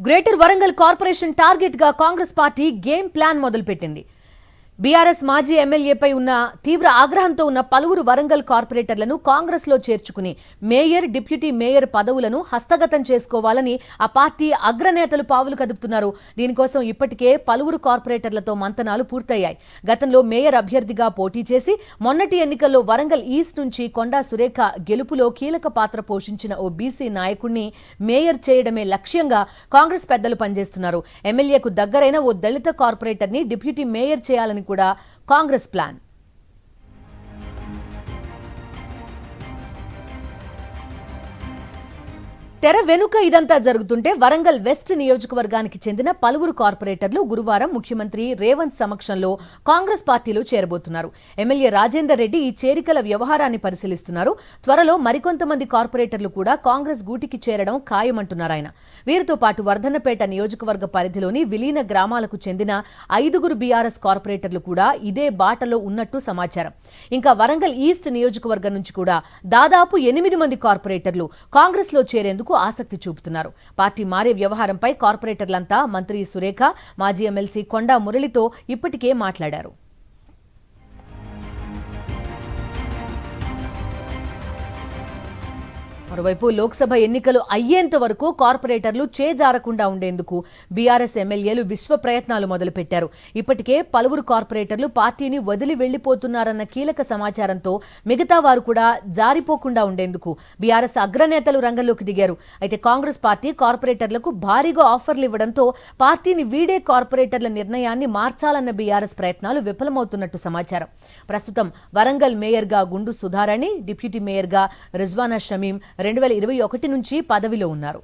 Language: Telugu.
గ్రేటర్ వరంగల్ కార్పొరేషన్ టార్గెట్ గా కాంగ్రెస్ పార్టీ గేమ్ ప్లాన్ మొదలుపెట్టింది. బీఆర్ఎస్ మాజీ ఎమ్మెల్యేపై ఉన్న తీవ్ర ఆగ్రహంతో ఉన్న పలువురు వరంగల్ కార్పొరేటర్లను కాంగ్రెస్ లో చేర్చుకుని మేయర్, డిప్యూటీ మేయర్ పదవులను హస్తగతం చేసుకోవాలని ఆ పార్టీ అగ్రనేతలు పావులు కదుపుతున్నారు. దీనికోసం ఇప్పటికే పలువురు కార్పొరేటర్లతో మంతనాలు పూర్తయ్యాయి. గతంలో మేయర్ అభ్యర్థిగా పోటీ చేసి మొన్నటి ఎన్నికల్లో వరంగల్ ఈస్ట్ నుంచి కొండా సురేఖ గెలుపులో కీలక పాత్ర పోషించిన ఓ బీసీ నాయకుడిని మేయర్ చేయడమే లక్ష్యంగా కాంగ్రెస్ పెద్దలు పనిచేస్తున్నారు. ఎమ్మెల్యేకు దగ్గరైన ఓ దళిత కార్పొరేటర్ని డిప్యూటీ మేయర్ చేయాలని కూడా కాంగ్రెస్ ప్లాన్. తెర వెనుక ఇదంతా జరుగుతుంటే వరంగల్ వెస్ట్ నియోజకవర్గానికి చెందిన పలువురు కార్పొరేటర్లు గురువారం ముఖ్యమంత్రి రేవంత్ సమక్షంలో కాంగ్రెస్ పార్టీలో చేరబోతున్నారు. ఎమ్మెల్యే రాజేందర్ రెడ్డి ఈ చేరికల వ్యవహారాన్ని పరిశీలిస్తున్నారు. త్వరలో మరికొంతమంది కార్పొరేటర్లు కూడా కాంగ్రెస్ గూటికి చేరడం ఖాయమంటున్నారు ఆయన. వీరితో పాటు వర్ధన్నపేట నియోజకవర్గ పరిధిలోని విలీన గ్రామాలకు చెందిన 5 బీఆర్ఎస్ కార్పొరేటర్లు కూడా ఇదే బాటలో ఉన్నట్టు సమాచారం. ఇంకా వరంగల్ ఈస్ట్ నియోజకవర్గం నుంచి కూడా దాదాపు 8 మంది కార్పొరేటర్లు కాంగ్రెస్ లో చేరేందుకు ఆసక్తి చూపుతున్నారు. పార్టీ మారే వ్యవహారంపై కార్పొరేటర్లంతా మంత్రి సురేఖ, మాజీ ఎమ్మెల్సీ కొండా మురళితో ఇప్పటికే మాట్లాడారు. మరోవైపు లోక్సభ ఎన్నికలు అయ్యేంత వరకు కార్పొరేటర్లు చేజారకుండా ఉండేందుకు బీఆర్ఎస్ ఎమ్మెల్యేలు విశ్వ ప్రయత్నాలు మొదలుపెట్టారు. ఇప్పటికే పలువురు కార్పొరేటర్లు పార్టీని వదిలి వెళ్లిపోతున్నారన్న కీలక సమాచారంతో మిగతా వారు కూడా జారిపోకుండా ఉండేందుకు బీఆర్ఎస్ అగ్రనేతలు రంగంలోకి దిగారు. అయితే కాంగ్రెస్ పార్టీ కార్పొరేటర్లకు భారీగా ఆఫర్లు ఇవ్వడంతో పార్టీని వీడే కార్పొరేటర్ల నిర్ణయాన్ని మార్చాలన్న బీఆర్ఎస్ ప్రయత్నాలు విఫలమవుతున్నట్టు సమాచారం. ప్రస్తుతం వరంగల్ మేయర్గా గుండు సుధారాణి, డిప్యూటీ మేయర్గా రిజ్వానా షమీం 2021 నుంచి పదవిలో ఉన్నారు.